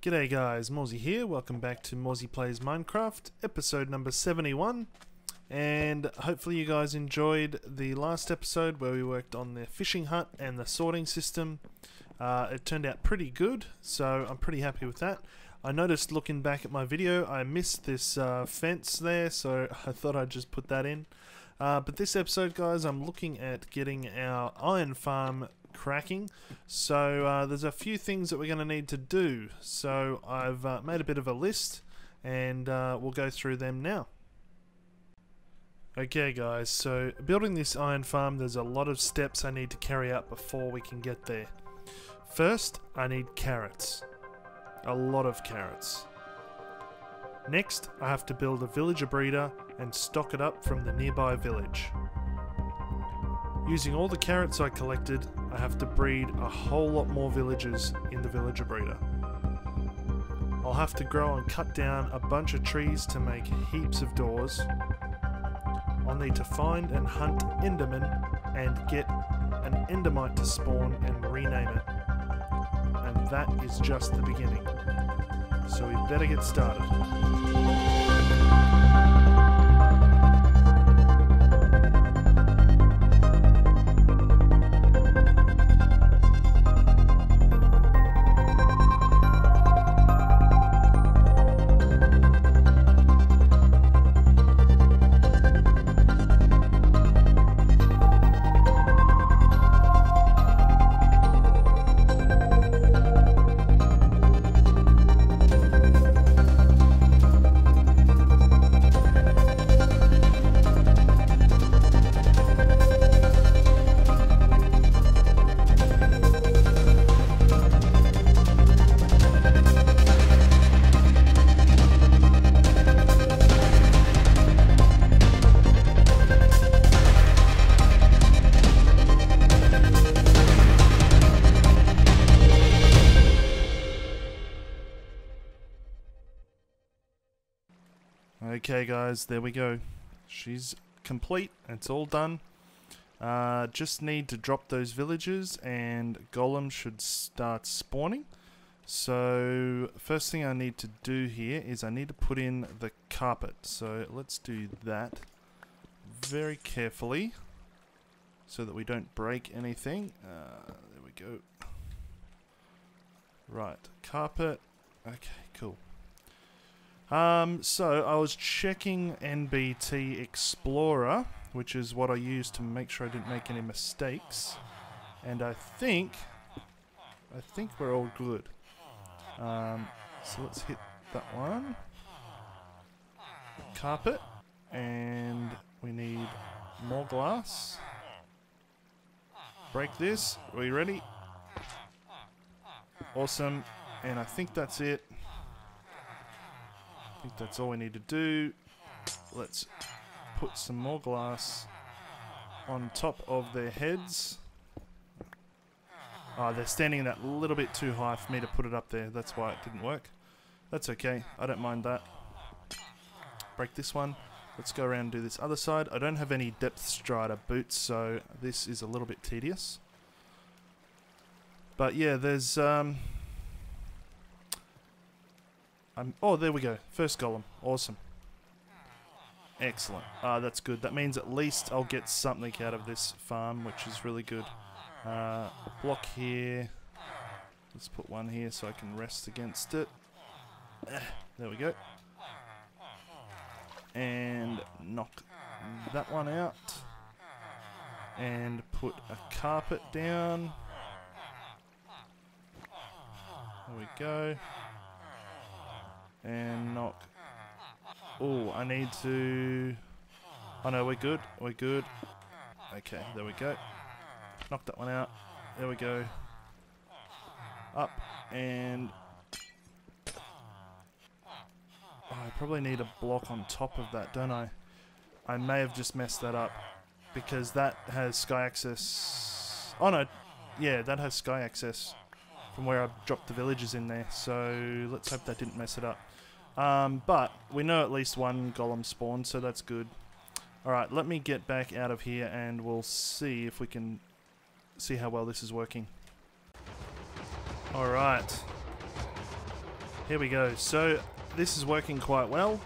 G'day guys, Morezy here. Welcome back to Morezy Plays Minecraft, episode number 71. And hopefully you guys enjoyed the last episode where we worked on the fishing hut and the sorting system. It turned out pretty good, so I'm pretty happy with that. I noticed looking back at my video, I missed this fence there, so I thought I'd just put that in. But this episode, guys, I'm looking at getting our iron farm cracking, so there's a few things that we're going to need to do, so I've made a bit of a list and we'll go through them now. Okay guys, so building this iron farm, there's a lot of steps I need to carry out before we can get there. First, I need carrots. A lot of carrots. Next, I have to build a villager breeder and stock it up from the nearby village. Using all the carrots I collected, I have to breed a whole lot more villagers in the villager breeder. I'll have to grow and cut down a bunch of trees to make heaps of doors. I'll need to find and hunt endermen and get an endermite to spawn and rename it. And that is just the beginning. So we better get started. Okay guys, there we go. She's complete, it's all done. Just need to drop those villagers and golems should start spawning. So first thing I need to do here is I need to put in the carpet. So let's do that very carefully so that we don't break anything. There we go. Right, carpet. Okay, cool. So I was checking NBT Explorer, which is what I used to make sure I didn't make any mistakes, and I think we're all good. So let's hit that one. Carpet, and we need more glass. Break this. Are we ready? Awesome, and I think that's it. I think that's all we need to do. Let's put some more glass on top of their heads. Oh, they're standing that little bit too high for me to put it up there. That's why it didn't work. That's okay. I don't mind that. Break this one. Let's go around and do this other side. I don't have any depth strider boots, so this is a little bit tedious. But yeah, there's oh, there we go. First golem. Awesome. Excellent. That's good. That means at least I'll get something out of this farm, which is really good. Block here. Let's put one here so I can rest against it. There we go. And knock that one out. And put a carpet down. There we go. And knock. Oh, I need to. Oh no, we're good. We're good. Okay, there we go. Knock that one out. There we go. Up and. Oh, I probably need a block on top of that, don't I? I may have just messed that up because that has sky access. Oh no, yeah, that has sky access from where I dropped the villagers in there. So let's hope that didn't mess it up. But we know at least one golem spawned, so that's good. Alright, let me get back out of here and we'll see if we can see how well this is working. Alright. Here we go. So this is working quite well,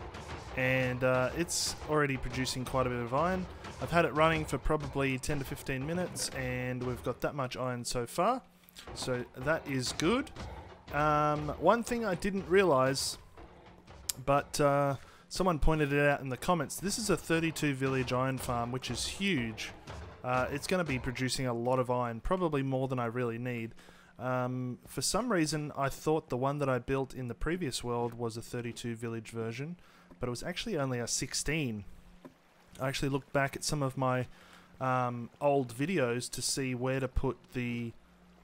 and it's already producing quite a bit of iron. I've had it running for probably 10 to 15 minutes, and we've got that much iron so far. So that is good. One thing I didn't realize, but someone pointed it out in the comments, this is a 32 village iron farm, which is huge. It's going to be producing a lot of iron, probably more than I really need. For some reason, I thought the one that I built in the previous world was a 32 village version, but it was actually only a 16. I actually looked back at some of my old videos to see where to put the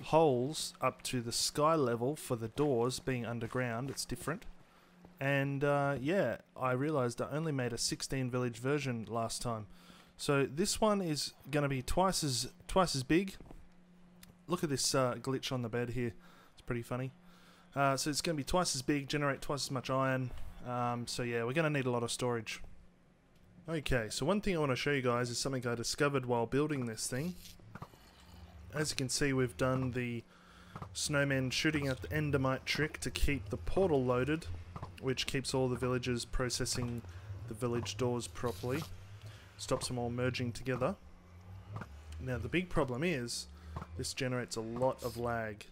holes up to the sky level for the doors being underground. It's different. And yeah, I realized I only made a 16 village version last time. So this one is going to be twice as big. Look at this glitch on the bed here. It's pretty funny. So it's going to be twice as big, generate twice as much iron. So yeah, we're going to need a lot of storage. Okay, so one thing I want to show you guys is something I discovered while building this thing. As you can see, we've done the snowmen shooting at the endermite trick to keep the portal loaded, which keeps all the villagers processing the village doors properly. Stops them all merging together. Now the big problem is, this generates a lot of lag.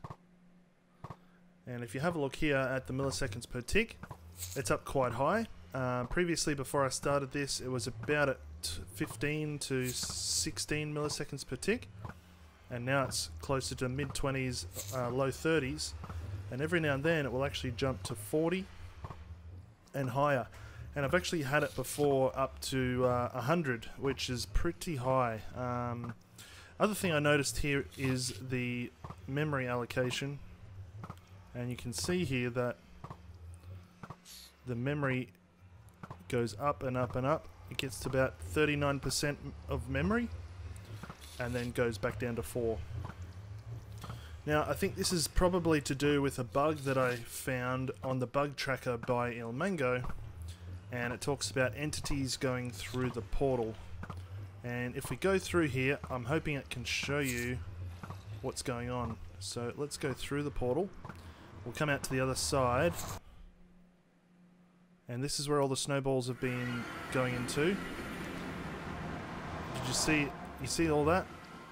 And if you have a look here at the milliseconds per tick, it's up quite high. Previously, before I started this, it was about at 15 to 16 milliseconds per tick. And now it's closer to mid-20s, low 30s. And every now and then it will actually jump to 40 and higher. And I've actually had it before up to 100, which is pretty high. Other thing I noticed here is the memory allocation, and you can see here that the memory goes up and up and up. It gets to about 39% of memory and then goes back down to 4. Now I think this is probably to do with a bug that I found on the bug tracker by Il Mango, and it talks about entities going through the portal. And if we go through here, I'm hoping it can show you what's going on. So let's go through the portal. We'll come out to the other side. And this is where all the snowballs have been going into. Did you see? You see all that?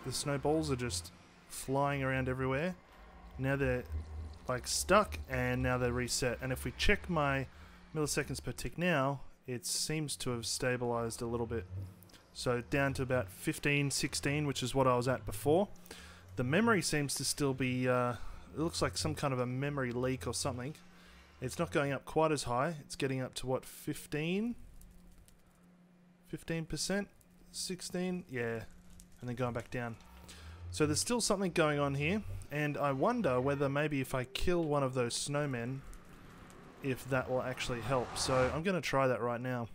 The snowballs are just flying around everywhere. Now they're like stuck, and now they're reset. And if we check my milliseconds per tick now, it seems to have stabilized a little bit. So down to about 15, 16, which is what I was at before. The memory seems to still be, it looks like some kind of a memory leak or something. It's not going up quite as high. It's getting up to what, 15? 15%? 16? Yeah. And then going back down. So there's still something going on here. And I wonder whether maybe if I kill one of those snowmen, if that will actually help. So I'm going to try that right now.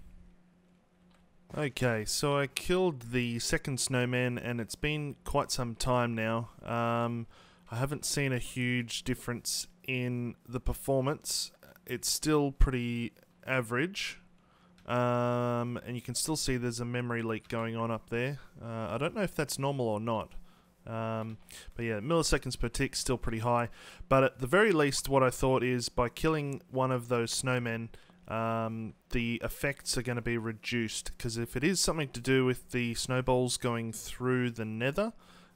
Okay, so I killed the second snowman, and it's been quite some time now. I haven't seen a huge difference in the performance. It's still pretty average, and you can still see there's a memory leak going on up there. I don't know if that's normal or not. But yeah, milliseconds per tick still pretty high. But at the very least, what I thought is by killing one of those snowmen, the effects are going to be reduced, because if it is something to do with the snowballs going through the nether,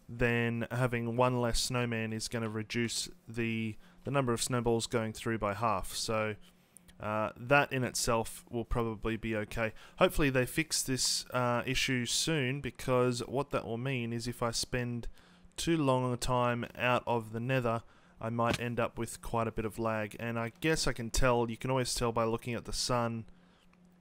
then having one less snowman is going to reduce the number of snowballs going through by half. So that in itself will probably be okay. Hopefully they fix this issue soon, because what that will mean is if I spend too long a time out of the nether, I might end up with quite a bit of lag. And I guess I can tell, you can always tell by looking at the sun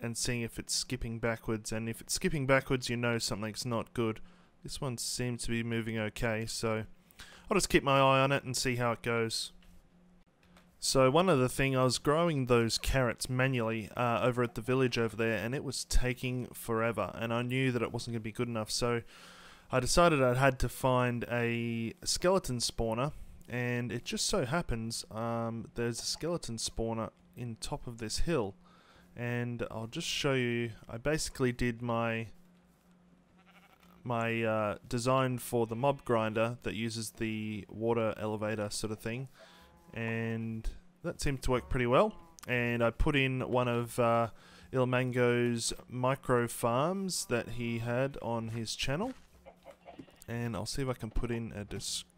and seeing if it's skipping backwards. And if it's skipping backwards, you know something's not good. This one seems to be moving okay, so I'll just keep my eye on it and see how it goes. So one other thing, I was growing those carrots manually over at the village over there, and it was taking forever, and I knew that it wasn't going to be good enough, so I decided I had to find a skeleton spawner. And it just so happens there's a skeleton spawner in top of this hill, and I'll just show you. I basically did my design for the mob grinder that uses the water elevator sort of thing, and that seemed to work pretty well. And I put in one of Ilmango's micro farms that he had on his channel. And I'll see if I can put in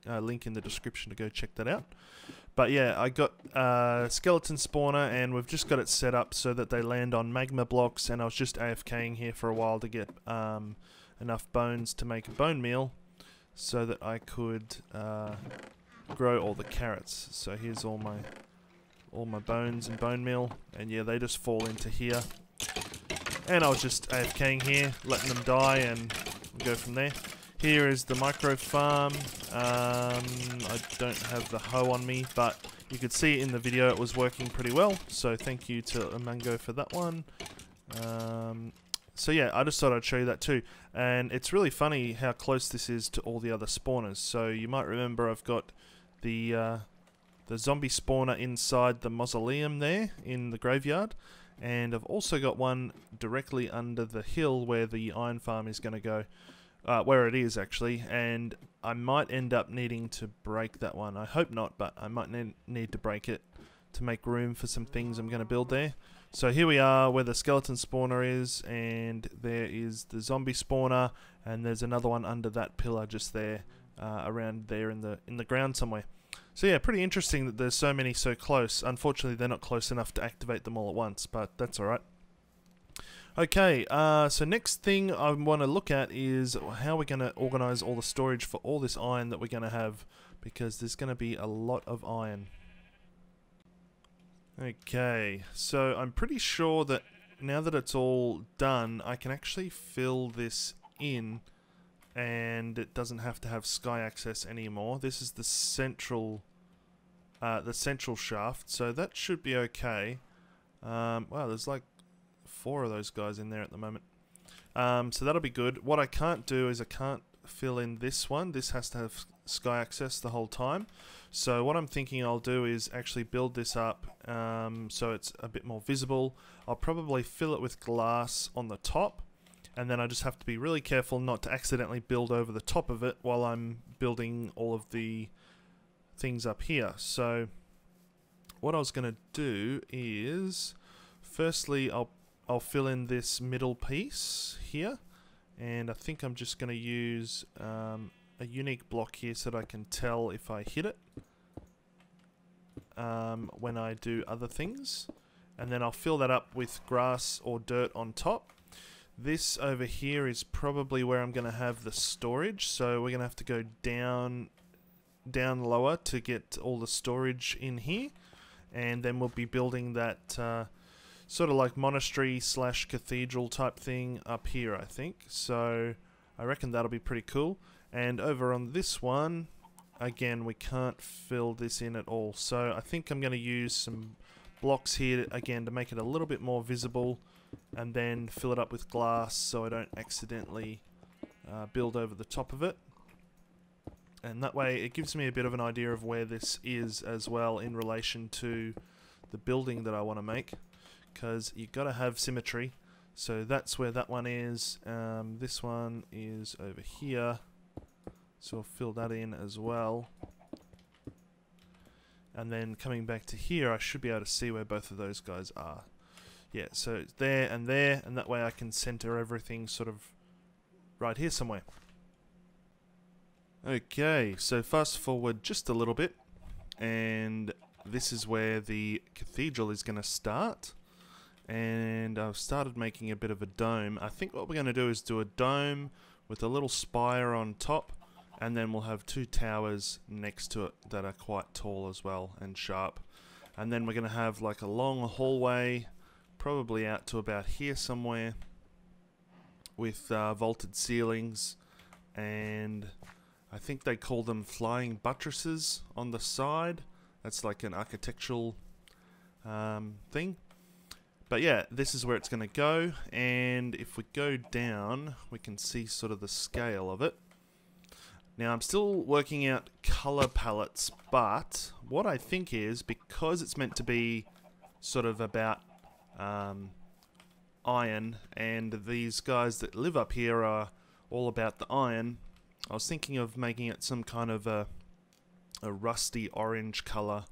a link in the description to go check that out. But yeah, I got a skeleton spawner, and we've just got it set up so that they land on magma blocks, and I was just AFKing here for a while to get enough bones to make a bone meal so that I could grow all the carrots. So here's all my bones and bone meal, and yeah, they just fall into here. And I was just AFKing here, letting them die, and go from there. Here is the micro farm. I don't have the hoe on me, but you could see in the video it was working pretty well. So thank you to Mango for that one. So yeah, I just thought I'd show you that too. And it's really funny how close this is to all the other spawners. So you might remember I've got the zombie spawner inside the mausoleum there in the graveyard. And I've also got one directly under the hill where the iron farm is going to go. Where it is actually, and I might end up needing to break that one. I hope not, but I might need to break it to make room for some things I'm going to build there. So here we are where the skeleton spawner is, and there is the zombie spawner, and there's another one under that pillar just there, around there in the ground somewhere. So yeah, pretty interesting that there's so many so close. Unfortunately, they're not close enough to activate them all at once, but that's alright. Okay, so next thing I want to look at is how we're going to organize all the storage for all this iron that we're going to have, because there's going to be a lot of iron. Okay, so I'm pretty sure that now that it's all done, I can actually fill this in, and it doesn't have to have sky access anymore. This is the central shaft, so that should be okay. Wow, there's like 4 of those guys in there at the moment. So that'll be good. What I can't do is I can't fill in this one. This has to have sky access the whole time. So what I'm thinking I'll do is actually build this up so it's a bit more visible. I'll probably fill it with glass on the top, and then I just have to be really careful not to accidentally build over the top of it while I'm building all of the things up here. So what I was going to do is, firstly I'll fill in this middle piece here, and I think I'm just going to use a unique block here so that I can tell if I hit it when I do other things, and then I'll fill that up with grass or dirt on top. This over here is probably where I'm going to have the storage, so we're going to have to go down lower to get all the storage in here, and then we'll be building that sort of like monastery / cathedral type thing up here, I think. So I reckon that'll be pretty cool. And over on this one, again, we can't fill this in at all. So I think I'm going to use some blocks here again to make it a little bit more visible, and then fill it up with glass so I don't accidentally build over the top of it. And that way it gives me a bit of an idea of where this is as well in relation to the building that I want to make, because you've got to have symmetry. So that's where that one is. This one is over here, so I'll fill that in as well. And then coming back to here, I should be able to see where both of those guys are. Yeah, so it's there, and that way I can center everything sort of right here somewhere. Okay, so fast forward just a little bit, and this is where the cathedral is going to start. And I've started making a bit of a dome. I think what we're going to do is do a dome with a little spire on top, and then we'll have 2 towers next to it that are quite tall as well and sharp. And then we're going to have like a long hallway, probably out to about here somewhere, with vaulted ceilings, and I think they call them flying buttresses on the side. That's like an architectural thing. But yeah, this is where it's going to go, and if we go down, we can see sort of the scale of it. Now, I'm still working out color palettes, but what I think is, because it's meant to be sort of about iron, and these guys that live up here are all about the iron, I was thinking of making it some kind of a rusty orange color,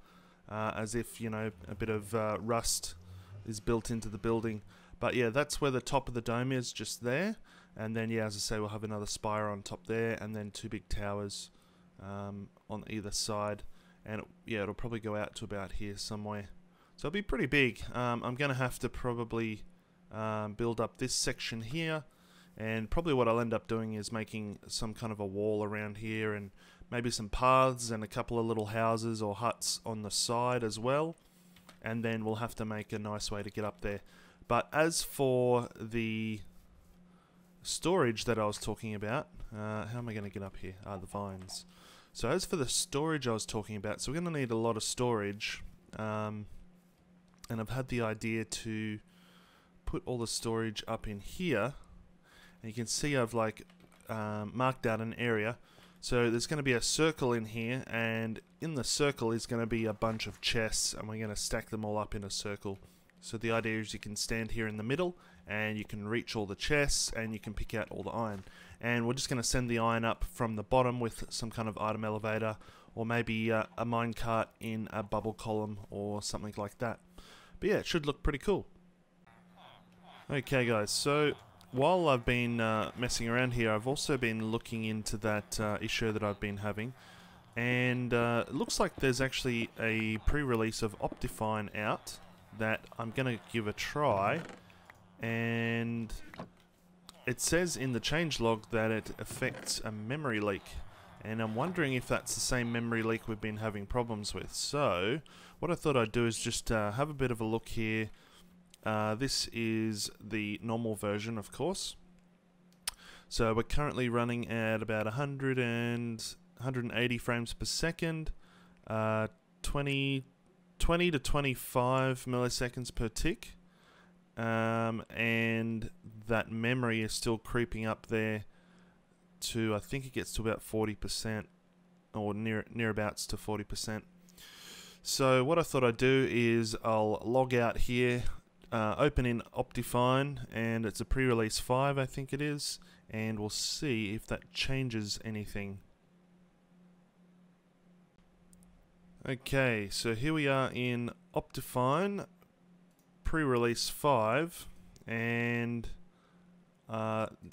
as if, you know, a bit of rust is built into the building. But yeah, that's where the top of the dome is, just there. And then, yeah, as I say, we'll have another spire on top there, and then 2 big towers on either side. And yeah, it'll probably go out to about here somewhere. So it'll be pretty big. I'm going to have to probably build up this section here. And probably what I'll end up doing is making some kind of a wall around here, and maybe some paths and a couple of little houses or huts on the side as well. And then we'll have to make a nice way to get up there. But as for the storage that I was talking about, how am I going to get up here? The vines. So as for the storage I was talking about, so we're going to need a lot of storage. And I've had the idea to put all the storage up in here. And you can see I've like marked out an area. So there's going to be a circle in here, and in the circle is going to be a bunch of chests, and we're going to stack them all up in a circle. So the idea is you can stand here in the middle, and you can reach all the chests, and you can pick out all the iron. And we're just going to send the iron up from the bottom with some kind of item elevator, or maybe a minecart in a bubble column or something like that. But yeah, it should look pretty cool. Okay guys, so while I've been messing around here, I've also been looking into that issue that I've been having, and it looks like there's actually a pre-release of Optifine out that I'm going to give a try, and it says in the changelog that it affects a memory leak, and I'm wondering if that's the same memory leak we've been having problems with. So what I thought I'd do is just have a bit of a look here. This is the normal version, of course. So we're currently running at about 180 frames per second, 20 to 25 milliseconds per tick, and that memory is still creeping up there to, I think it gets to about 40%, or nearabouts to 40%. So what I thought I'd do is I'll log out here, open in Optifine, and it's a pre-release 5, I think it is, and we'll see if that changes anything. Okay, so here we are in Optifine, pre-release 5, and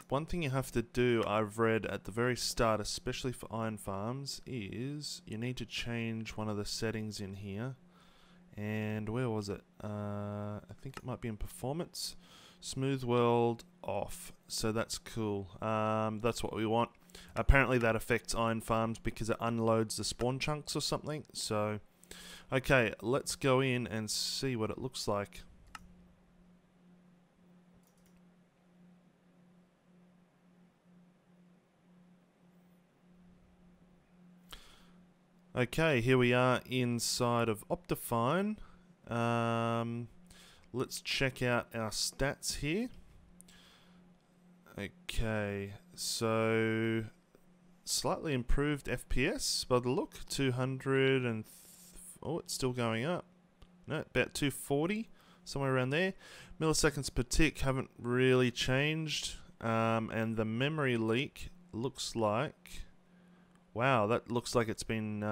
one thing you have to do, I've read at the very start, especially for iron farms, is you need to change one of the settings in here. And where was it? I think it might be in performance. Smooth world off. So that's cool. That's what we want. Apparently that affects iron farms because it unloads the spawn chunks or something. So, okay, let's go in and see what it looks like. Okay, here we are inside of Optifine. Let's check out our stats here. Okay, so slightly improved FPS by the look. 200 and oh, it's still going up. No, about 240, somewhere around there. Milliseconds per tick haven't really changed, and the memory leak looks like, wow, that looks like it's been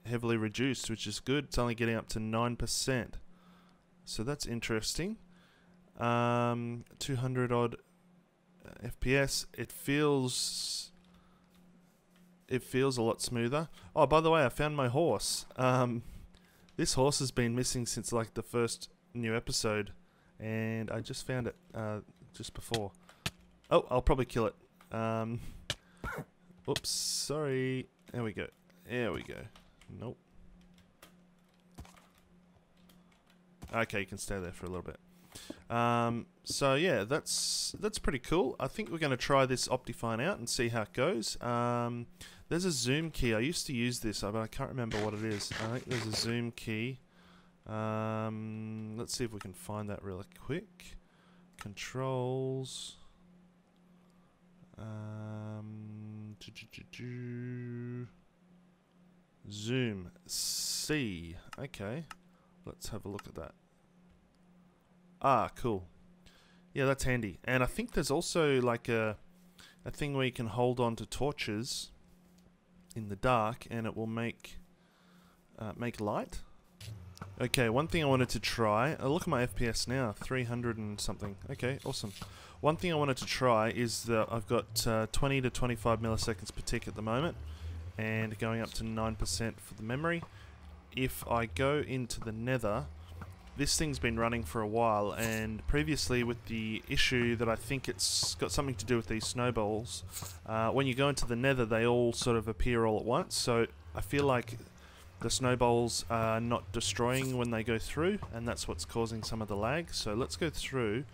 heavily reduced, which is good. It's only getting up to 9%. So that's interesting. 200 odd FPS. It feels a lot smoother. Oh, by the way, I found my horse. This horse has been missing since like the first new episode, and I just found it just before. Oh, I'll probably kill it. Oops, sorry. There we go. There we go. Nope. Okay, you can stay there for a little bit. So yeah, that's pretty cool. I think we're going to try this Optifine out and see how it goes. There's a zoom key. I used to use this, but I can't remember what it is. I think there's a zoom key. Let's see if we can find that really quick. Controls. Zoom C. Okay, let's have a look at that. Ah, cool. Yeah, that's handy. And I think there's also like a thing where you can hold on to torches in the dark, and it will make light. Okay, one thing I wanted to try, look at my FPS now, 300 and something. Okay, awesome. One thing I wanted to try is that I've got 20 to 25 milliseconds per tick at the moment, and going up to 9% for the memory. If I go into the nether, this thing's been running for a while, and previously with the issue that I think it's got something to do with these snowballs, when you go into the nether they all sort of appear all at once, so I feel like the snowballs are not destroying when they go through, and that's what's causing some of the lag. So let's go through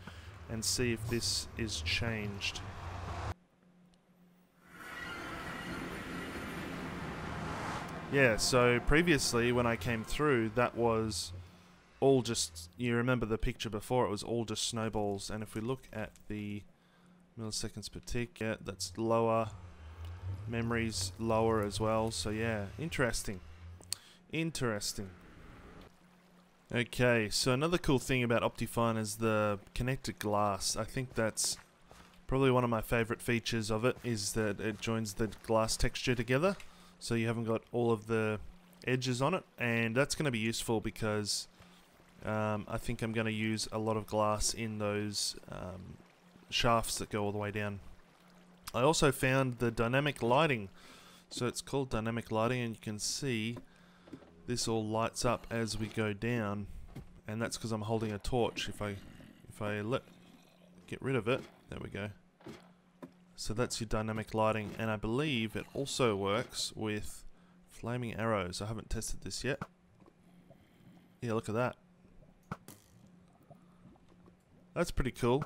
and see if this is changed. Yeah, so previously when I came through, that was all just, you remember the picture before, it was all just snowballs, and if we look at the milliseconds per tick, yeah, that's lower, memory's lower as well, so yeah, interesting. Interesting. Okay, so another cool thing about Optifine is the connected glass. I think that's probably one of my favorite features of it, is that it joins the glass texture together, so you haven't got all of the edges on it, and that's going to be useful because I think I'm going to use a lot of glass in those shafts that go all the way down. I also found the dynamic lighting, so it's called dynamic lighting, and you can see this all lights up as we go down, and that's because I'm holding a torch. If I get rid of it, there we go. So that's your dynamic lighting, and I believe it also works with flaming arrows. I haven't tested this yet. Yeah, look at that. That's pretty cool.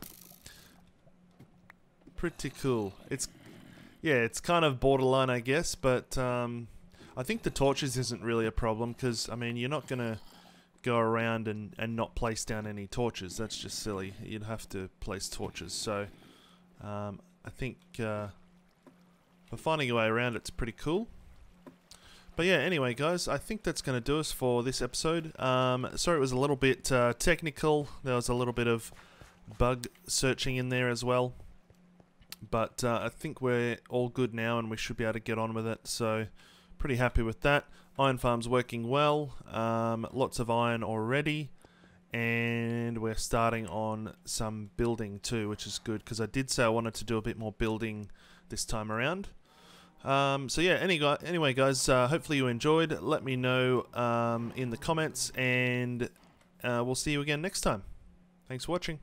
Pretty cool. It's kind of borderline, I guess, but I think the torches isn't really a problem, because I mean you're not gonna go around and not place down any torches. That's just silly. You'd have to place torches. So I think for finding a way around it's pretty cool. But yeah, anyway guys, I think that's going to do us for this episode. Sorry it was a little bit technical. There was a little bit of bug searching in there as well. But I think we're all good now and we should be able to get on with it. So pretty happy with that. Iron farm's working well. Lots of iron already. And we're starting on some building too, which is good, because I did say I wanted to do a bit more building this time around. So yeah, anyway guys, hopefully you enjoyed. Let me know in the comments, and we'll see you again next time. Thanks for watching.